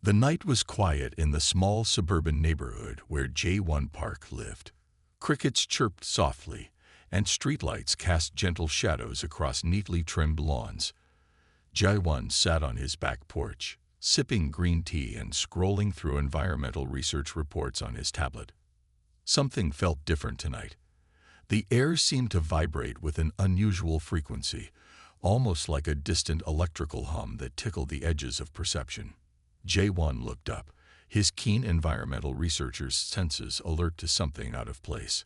The night was quiet in the small suburban neighborhood where J1 Park lived. Crickets chirped softly, and streetlights cast gentle shadows across neatly trimmed lawns. J1 sat on his back porch, sipping green tea and scrolling through environmental research reports on his tablet. Something felt different tonight. The air seemed to vibrate with an unusual frequency, almost like a distant electrical hum that tickled the edges of perception. J1 looked up, his keen environmental researcher's senses alert to something out of place.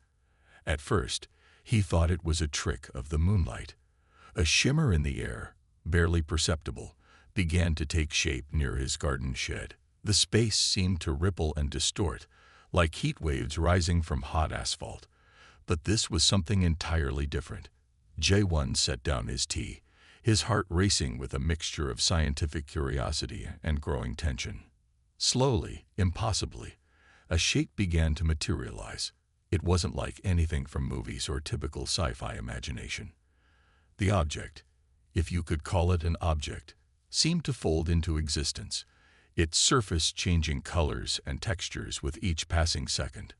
At first, he thought it was a trick of the moonlight. A shimmer in the air, barely perceptible, began to take shape near his garden shed. The space seemed to ripple and distort, like heat waves rising from hot asphalt. But this was something entirely different. J1 set down his tea, his heart racing with a mixture of scientific curiosity and growing tension. Slowly, impossibly, a shape began to materialize. It wasn't like anything from movies or typical sci-fi imagination. The object, if you could call it an object, seemed to fold into existence, its surface changing colors and textures with each passing second.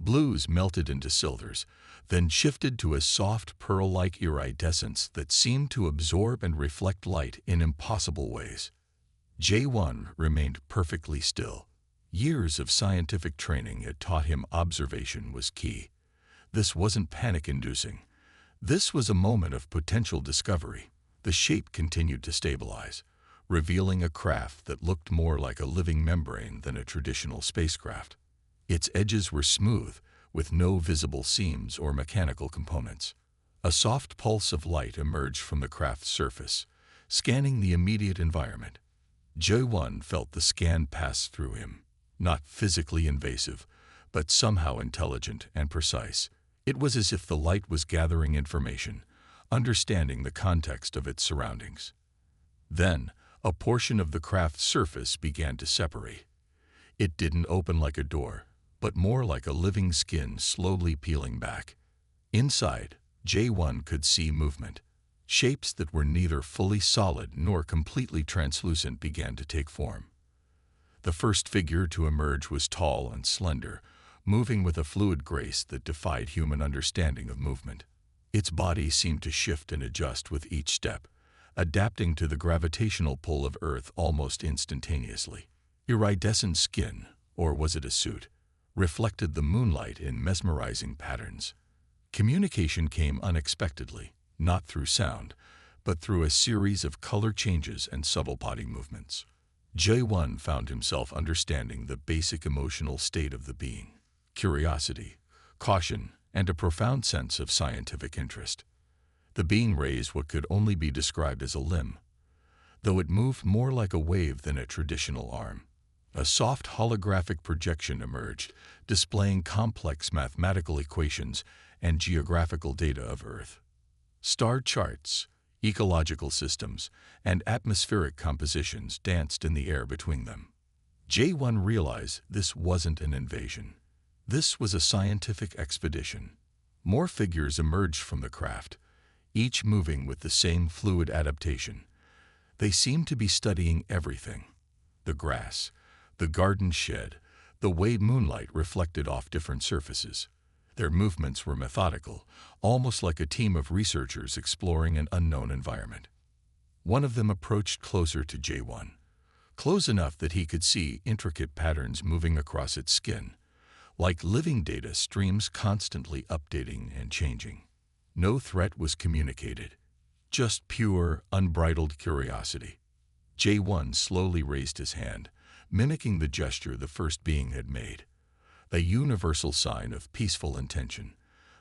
Blues melted into silvers, then shifted to a soft pearl-like iridescence that seemed to absorb and reflect light in impossible ways. J1 remained perfectly still. Years of scientific training had taught him observation was key. This wasn't panic-inducing. This was a moment of potential discovery. The shape continued to stabilize, revealing a craft that looked more like a living membrane than a traditional spacecraft. Its edges were smooth, with no visible seams or mechanical components. A soft pulse of light emerged from the craft's surface, scanning the immediate environment. J1 felt the scan pass through him, not physically invasive, but somehow intelligent and precise. It was as if the light was gathering information, understanding the context of its surroundings. Then, a portion of the craft's surface began to separate. It didn't open like a door, but more like a living skin slowly peeling back. Inside, J1 could see movement. Shapes that were neither fully solid nor completely translucent began to take form. The first figure to emerge was tall and slender, moving with a fluid grace that defied human understanding of movement. Its body seemed to shift and adjust with each step, adapting to the gravitational pull of Earth almost instantaneously. Iridescent skin, or was it a suit, reflected the moonlight in mesmerizing patterns. Communication came unexpectedly, not through sound, but through a series of color changes and subtle body movements. J1 found himself understanding the basic emotional state of the being: curiosity, caution, and a profound sense of scientific interest. The being raised what could only be described as a limb, though it moved more like a wave than a traditional arm. A soft holographic projection emerged, displaying complex mathematical equations and geographical data of Earth. Star charts, ecological systems, and atmospheric compositions danced in the air between them. J1 realized this wasn't an invasion. This was a scientific expedition. More figures emerged from the craft, each moving with the same fluid adaptation. They seemed to be studying everything: the grass, the garden shed, the way moonlight reflected off different surfaces. Their movements were methodical, almost like a team of researchers exploring an unknown environment. One of them approached closer to J1, close enough that he could see intricate patterns moving across its skin, like living data streams constantly updating and changing. No threat was communicated, just pure, unbridled curiosity. J1 slowly raised his hand, mimicking the gesture the first being had made, a universal sign of peaceful intention.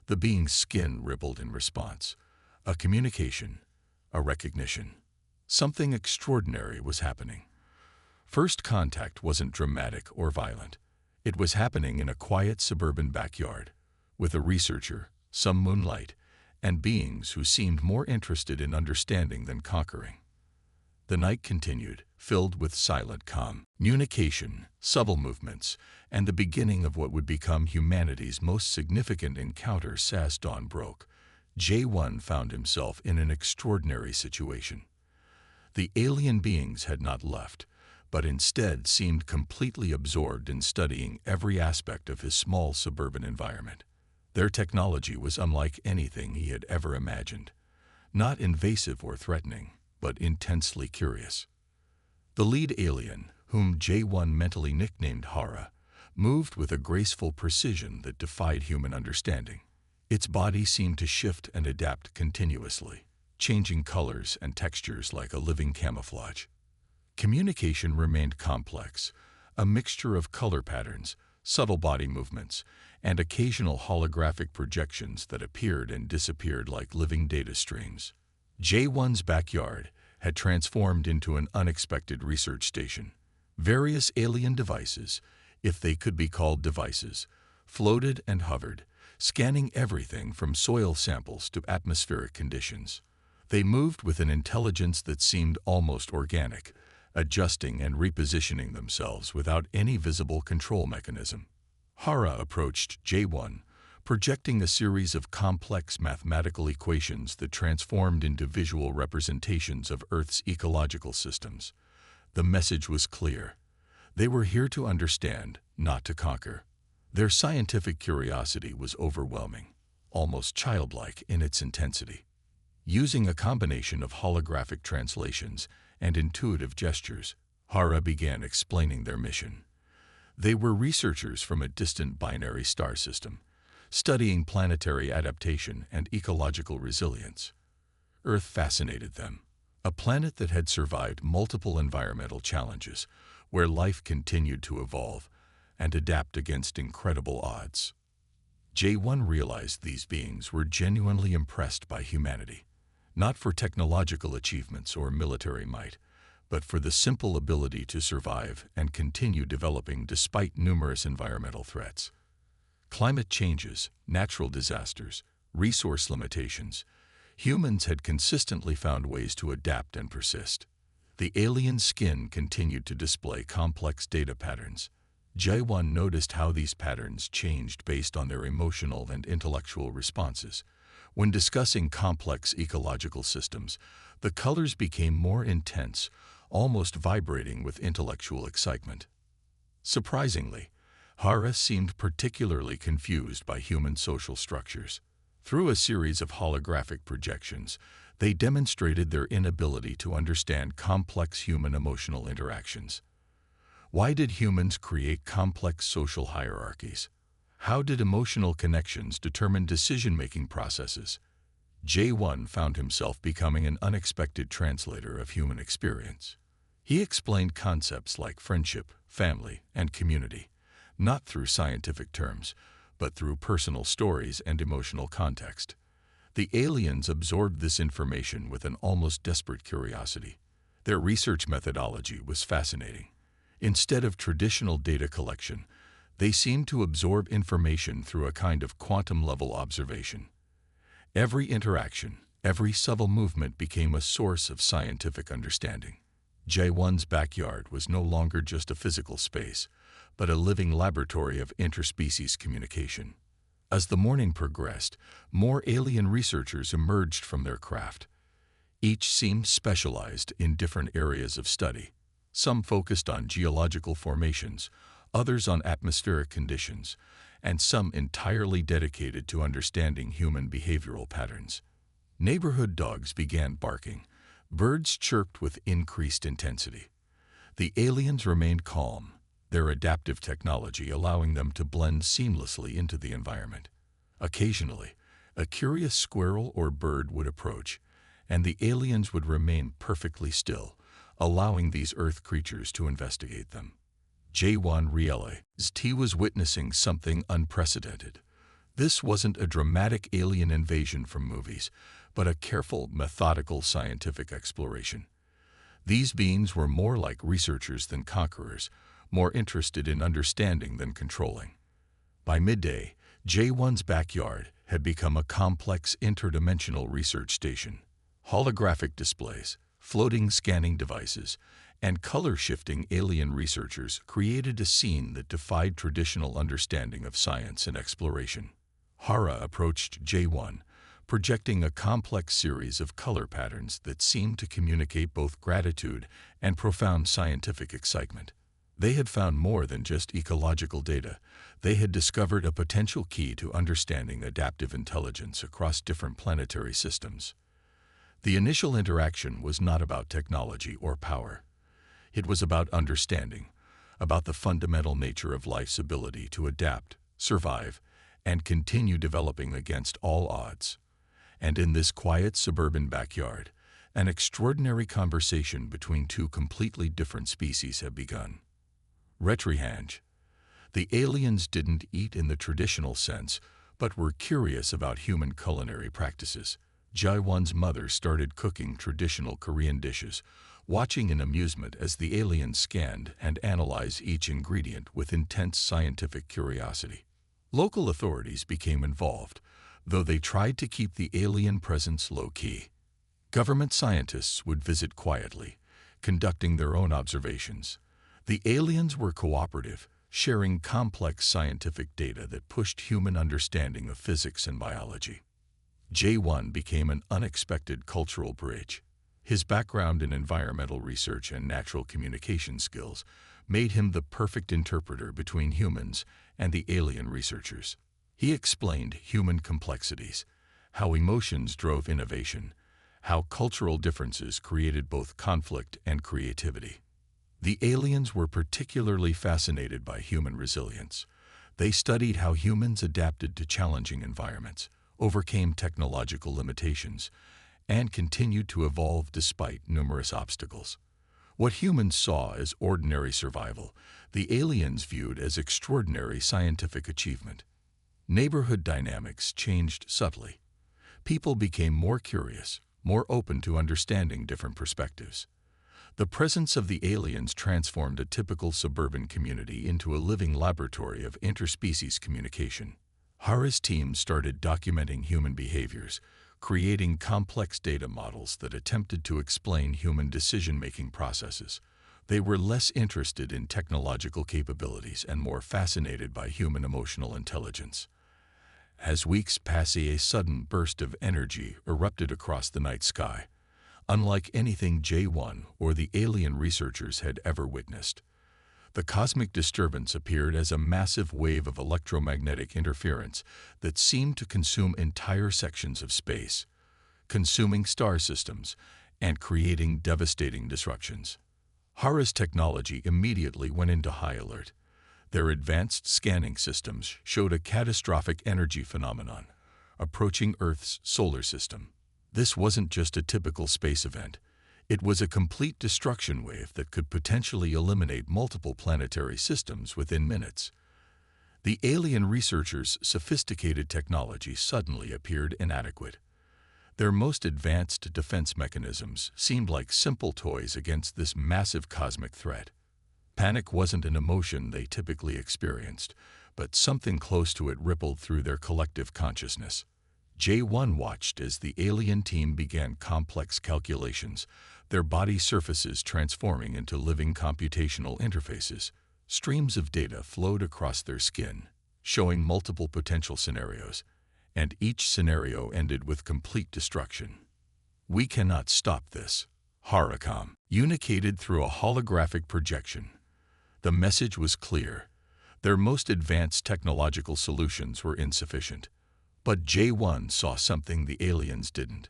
The being's skin rippled in response, a communication, a recognition. Something extraordinary was happening. First contact wasn't dramatic or violent. It was happening in a quiet suburban backyard, with a researcher, some moonlight, and beings who seemed more interested in understanding than conquering. The night continued, filled with silent communication, subtle movements, and the beginning of what would become humanity's most significant encounter. As dawn broke, J1 found himself in an extraordinary situation. The alien beings had not left, but instead seemed completely absorbed in studying every aspect of his small suburban environment. Their technology was unlike anything he had ever imagined, not invasive or threatening, but intensely curious. The lead alien, whom J1 mentally nicknamed Hara, moved with a graceful precision that defied human understanding. Its body seemed to shift and adapt continuously, changing colors and textures like a living camouflage. Communication remained complex, a mixture of color patterns, subtle body movements, and occasional holographic projections that appeared and disappeared like living data streams. J1's backyard had transformed into an unexpected research station. Various alien devices, if they could be called devices, floated and hovered, scanning everything from soil samples to atmospheric conditions. They moved with an intelligence that seemed almost organic, adjusting and repositioning themselves without any visible control mechanism. Hara approached J1, projecting a series of complex mathematical equations that transformed into visual representations of Earth's ecological systems. The message was clear. They were here to understand, not to conquer. Their scientific curiosity was overwhelming, almost childlike in its intensity. Using a combination of holographic translations and intuitive gestures, Hara began explaining their mission. They were researchers from a distant binary star system, studying planetary adaptation and ecological resilience. Earth fascinated them, a planet that had survived multiple environmental challenges, where life continued to evolve and adapt against incredible odds. J1 realized these beings were genuinely impressed by humanity, not for technological achievements or military might, but for the simple ability to survive and continue developing despite numerous environmental threats. Climate changes, natural disasters, resource limitations, humans had consistently found ways to adapt and persist. The alien skin continued to display complex data patterns. J1 noticed how these patterns changed based on their emotional and intellectual responses. When discussing complex ecological systems, the colors became more intense, almost vibrating with intellectual excitement. Surprisingly, Hara seemed particularly confused by human social structures. Through a series of holographic projections, they demonstrated their inability to understand complex human emotional interactions. Why did humans create complex social hierarchies? How did emotional connections determine decision-making processes? J1 found himself becoming an unexpected translator of human experience. He explained concepts like friendship, family, and community, not through scientific terms, but through personal stories and emotional context. The aliens absorbed this information with an almost desperate curiosity. Their research methodology was fascinating. Instead of traditional data collection, they seemed to absorb information through a kind of quantum-level observation. Every interaction, every subtle movement became a source of scientific understanding. J1's backyard was no longer just a physical space, but a living laboratory of interspecies communication. As the morning progressed, more alien researchers emerged from their craft. Each seemed specialized in different areas of study. Some focused on geological formations, others on atmospheric conditions, and some entirely dedicated to understanding human behavioral patterns. Neighborhood dogs began barking. Birds chirped with increased intensity. The aliens remained calm, their adaptive technology allowing them to blend seamlessly into the environment. Occasionally, a curious squirrel or bird would approach, and the aliens would remain perfectly still, allowing these Earth creatures to investigate them. J1 realized he was witnessing something unprecedented. This wasn't a dramatic alien invasion from movies, but a careful, methodical scientific exploration. These beings were more like researchers than conquerors, more interested in understanding than controlling. By midday, J1's backyard had become a complex interdimensional research station. Holographic displays, floating scanning devices, and color-shifting alien researchers created a scene that defied traditional understanding of science and exploration. Hara approached J1, projecting a complex series of color patterns that seemed to communicate both gratitude and profound scientific excitement. They had found more than just ecological data. They had discovered a potential key to understanding adaptive intelligence across different planetary systems. The initial interaction was not about technology or power. It was about understanding, about the fundamental nature of life's ability to adapt, survive, and continue developing against all odds. And in this quiet suburban backyard, an extraordinary conversation between two completely different species had begun. Retrihange. The aliens didn't eat in the traditional sense, but were curious about human culinary practices. Jae-won's mother started cooking traditional Korean dishes, watching in amusement as the aliens scanned and analyzed each ingredient with intense scientific curiosity. Local authorities became involved, though they tried to keep the alien presence low-key. Government scientists would visit quietly, conducting their own observations. The aliens were cooperative, sharing complex scientific data that pushed human understanding of physics and biology. Jae-won became an unexpected cultural bridge. His background in environmental research and natural communication skills made him the perfect interpreter between humans and the alien researchers. He explained human complexities, how emotions drove innovation, how cultural differences created both conflict and creativity. The aliens were particularly fascinated by human resilience. They studied how humans adapted to challenging environments, overcame technological limitations, and continued to evolve despite numerous obstacles. What humans saw as ordinary survival, the aliens viewed as extraordinary scientific achievement. Neighborhood dynamics changed subtly. People became more curious, more open to understanding different perspectives. The presence of the aliens transformed a typical suburban community into a living laboratory of interspecies communication. Hara's team started documenting human behaviors, creating complex data models that attempted to explain human decision-making processes. They were less interested in technological capabilities and more fascinated by human emotional intelligence. As weeks passed, a sudden burst of energy erupted across the night sky, unlike anything Jae-won or the alien researchers had ever witnessed. The cosmic disturbance appeared as a massive wave of electromagnetic interference that seemed to consume entire sections of space, consuming star systems and creating devastating disruptions. Hara's technology immediately went into high alert. Their advanced scanning systems showed a catastrophic energy phenomenon approaching Earth's solar system. This wasn't just a typical space event. It was a complete destruction wave that could potentially eliminate multiple planetary systems within minutes. The alien researchers' sophisticated technology suddenly appeared inadequate. Their most advanced defense mechanisms seemed like simple toys against this massive cosmic threat. Panic wasn't an emotion they typically experienced, but something close to it rippled through their collective consciousness. Jae-won watched as the alien team began complex calculations, their body surfaces transforming into living computational interfaces. Streams of data flowed across their skin, showing multiple potential scenarios, and each scenario ended with complete destruction. "We cannot stop this," Hara communicated through a holographic projection. The message was clear. Their most advanced technological solutions were insufficient. But Jae-won saw something the aliens didn't.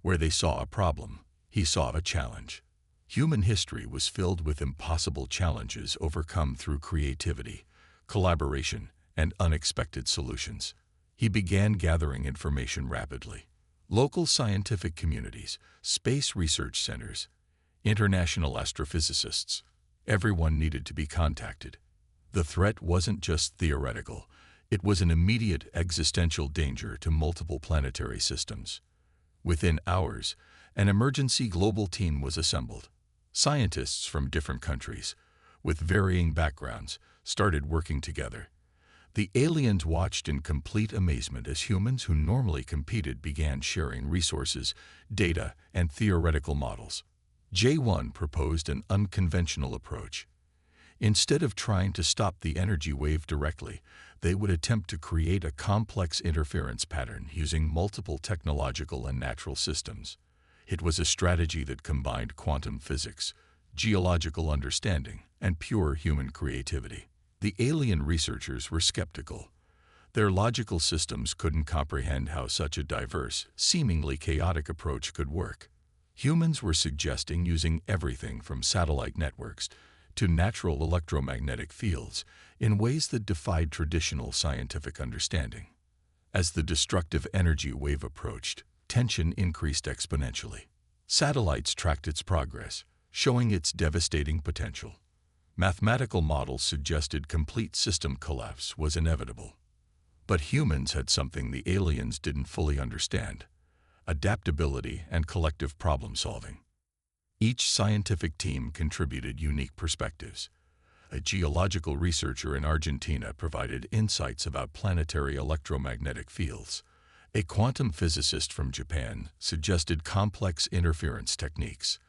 Where they saw a problem, he saw a challenge. Human history was filled with impossible challenges overcome through creativity, collaboration, and unexpected solutions. He began gathering information rapidly. Local scientific communities, space research centers, international astrophysicists, everyone needed to be contacted. The threat wasn't just theoretical. It was an immediate existential danger to multiple planetary systems. Within hours, an emergency global team was assembled. Scientists from different countries, with varying backgrounds, started working together. The aliens watched in complete amazement as humans who normally competed began sharing resources, data, and theoretical models. Jae-won proposed an unconventional approach. Instead of trying to stop the energy wave directly, they would attempt to create a complex interference pattern using multiple technological and natural systems. It was a strategy that combined quantum physics, geological understanding, and pure human creativity. The alien researchers were skeptical. Their logical systems couldn't comprehend how such a diverse, seemingly chaotic approach could work. Humans were suggesting using everything from satellite networks to natural electromagnetic fields in ways that defied traditional scientific understanding. As the destructive energy wave approached, tension increased exponentially. Satellites tracked its progress, showing its devastating potential. Mathematical models suggested complete system collapse was inevitable. But humans had something the aliens didn't fully understand: adaptability and collective problem-solving. Each scientific team contributed unique perspectives. A geological researcher in Argentina provided insights about planetary electromagnetic fields. A quantum physicist from Japan suggested complex interference techniques.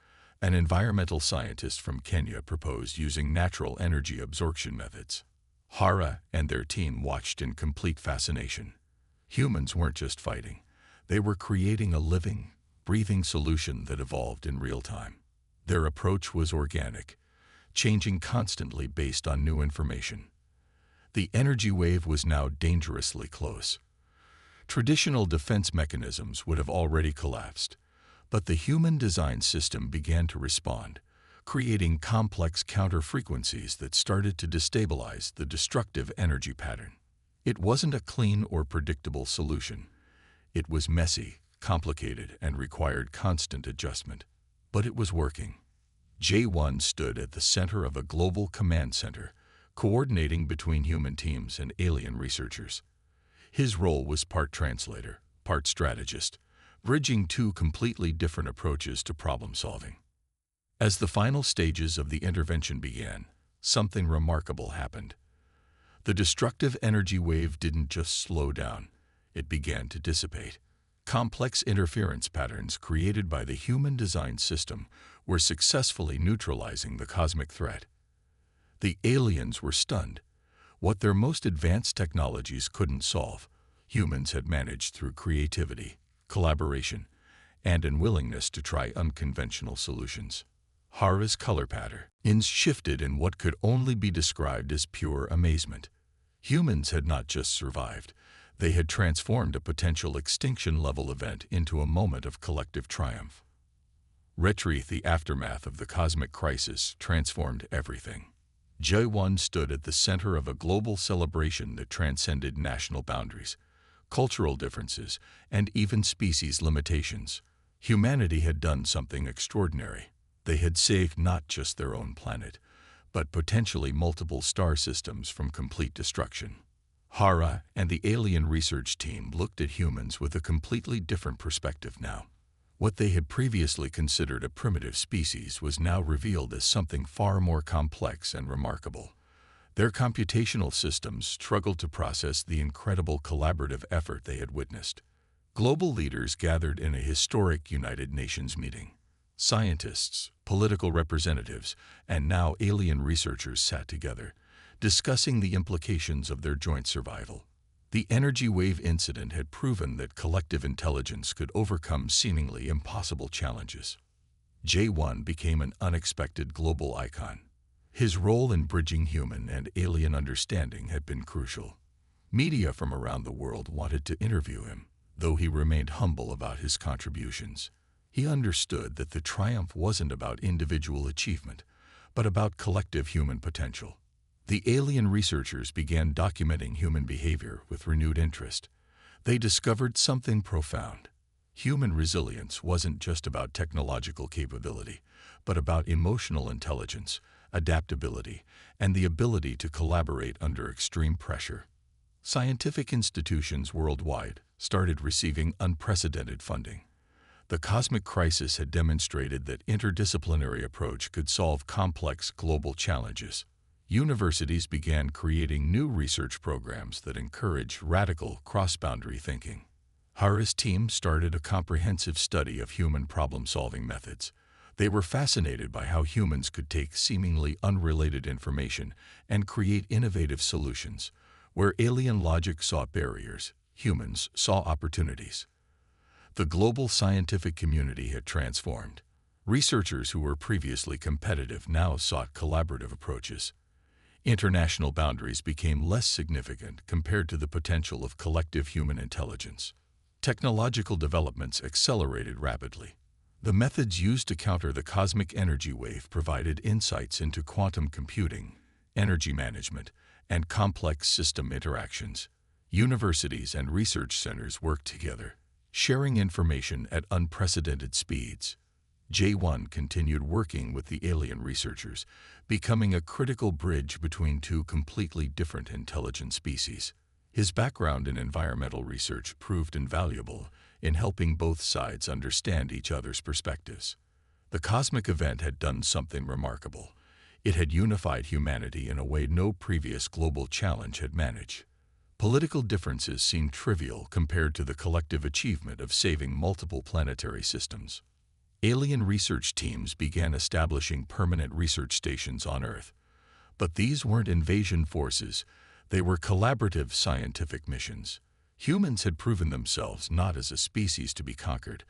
An environmental scientist from Kenya proposed using natural energy absorption methods. Hara and their team watched in complete fascination. Humans weren't just fighting. They were creating a living, breathing solution that evolved in real time. Their approach was organic, changing constantly based on new information. The energy wave was now dangerously close. Traditional defense mechanisms would have already collapsed, but the human design system began to respond, creating complex counter-frequencies that started to destabilize the destructive energy pattern. It wasn't a clean or predictable solution. It was messy, complicated, and required constant adjustment. But it was working. J1 stood at the center of a global command center, coordinating between human teams and alien researchers. His role was part translator, part strategist, bridging two completely different approaches to problem solving. As the final stages of the intervention began, something remarkable happened. The destructive energy wave didn't just slow down, it began to dissipate. Complex interference patterns created by the human design system were successfully neutralizing the cosmic threat. The aliens were stunned. What their most advanced technologies couldn't solve, humans had managed through creativity, collaboration, and an willingness to try unconventional solutions. Hara's color patterns shifted in what could only be described as pure amazement. Humans had not just survived, they had transformed a potential extinction-level event into a moment of collective triumph. Retrieve, the aftermath of the cosmic crisis, transformed everything. J1 stood at the center of a global celebration that transcended national boundaries, cultural differences, and even species limitations. Humanity had done something extraordinary. They had saved not just their own planet, but potentially multiple star systems from complete destruction. Hara and the alien research team looked at humans with a completely different perspective now. What they had previously considered a primitive species was now revealed as something far more complex and remarkable. Their computational systems struggled to process the incredible collaborative effort they had witnessed. Global leaders gathered in a historic United Nations meeting. Scientists, political representatives, and now alien researchers sat together, discussing the implications of their joint survival. The energy wave incident had proven that collective intelligence could overcome seemingly impossible challenges. J1 became an unexpected global icon. His role in bridging human and alien understanding had been crucial. Media from around the world wanted to interview him, though he remained humble about his contributions. He understood that the triumph wasn't about individual achievement, but about collective human potential. The alien researchers began documenting human behavior with renewed interest. They discovered something profound. Human resilience wasn't just about technological capability, but about emotional intelligence, adaptability, and the ability to collaborate under extreme pressure. Scientific institutions worldwide started receiving unprecedented funding. The cosmic crisis had demonstrated that interdisciplinary approach could solve complex global challenges. Universities began creating new research programs that encouraged radical cross-boundary thinking. Hara's team started a comprehensive study of human problem-solving methods. They were fascinated by how humans could take seemingly unrelated information and create innovative solutions. Where alien logic saw barriers, humans saw opportunities. The global scientific community had transformed. Researchers who were previously competitive now sought collaborative approaches. International boundaries became less significant compared to the potential of collective human intelligence. Technological developments accelerated rapidly. The methods used to counter the cosmic energy wave provided insights into quantum computing, energy management, and complex system interactions. Universities and research centers worked together, sharing information at unprecedented speeds. J1 continued working with the alien researchers, becoming a critical bridge between two completely different intelligent species. His background in environmental research proved invaluable in helping both sides understand each other's perspectives. The cosmic event had done something remarkable. It had unified humanity in a way no previous global challenge had managed. Political differences seemed trivial compared to the collective achievement of saving multiple planetary systems. Alien research teams began establishing permanent research stations on Earth. But these weren't invasion forces, they were collaborative scientific missions. Humans had proven themselves not as a species to be conquered,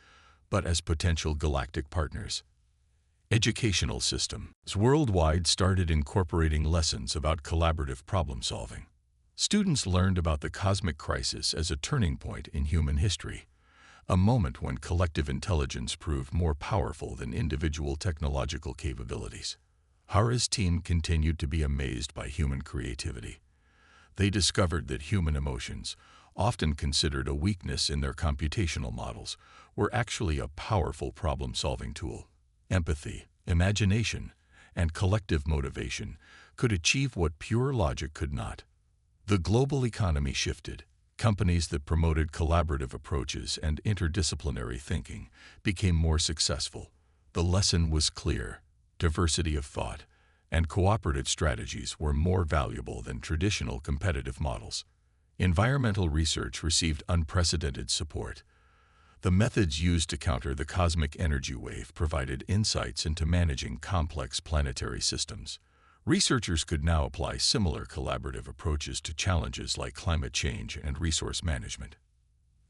but as potential galactic partners. Educational systems worldwide started incorporating lessons about collaborative problem-solving. Students learned about the cosmic crisis as a turning point in human history, a moment when collective intelligence proved more powerful than individual technological capabilities. Hara's team continued to be amazed by human creativity. They discovered that human emotions, often considered a weakness in their computational models, were actually a powerful problem-solving tool. Empathy, imagination, and collective motivation could achieve what pure logic could not. The global economy shifted. Companies that promoted collaborative approaches and interdisciplinary thinking became more successful. The lesson was clear: diversity of thought and cooperative strategies were more valuable than traditional competitive models. Environmental research received unprecedented support. The methods used to counter the cosmic energy wave provided insights into managing complex planetary systems. Researchers could now apply similar collaborative approaches to challenges like climate change and resource management.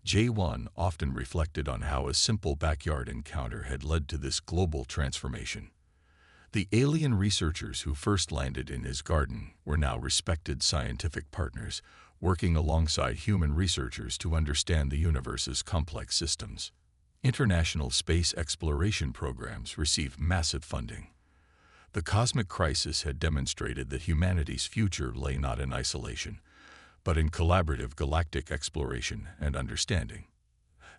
J1 often reflected on how a simple backyard encounter had led to this global transformation. The alien researchers who first landed in his garden were now respected scientific partners, working alongside human researchers to understand the universe's complex systems. International space exploration programs received massive funding. The cosmic crisis had demonstrated that humanity's future lay not in isolation, but in collaborative galactic exploration and understanding.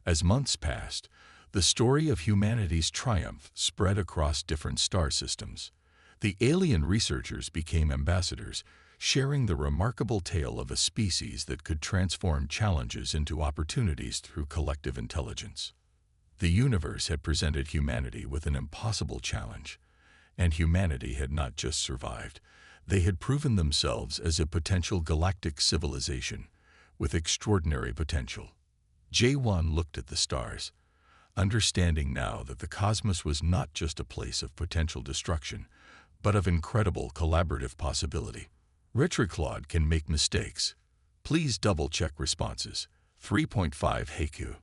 As months passed, the story of humanity's triumph spread across different star systems. The alien researchers became ambassadors, sharing the remarkable tale of a species that could transform challenges into opportunities through collective intelligence. The universe had presented humanity with an impossible challenge. And humanity had not just survived, they had proven themselves as a potential galactic civilization with extraordinary potential. J1 looked at the stars, understanding now that the cosmos was not just a place of potential destruction, but of incredible collaborative possibility. Retroclaude can make mistakes. Please double-check responses. 3.5 Haiku.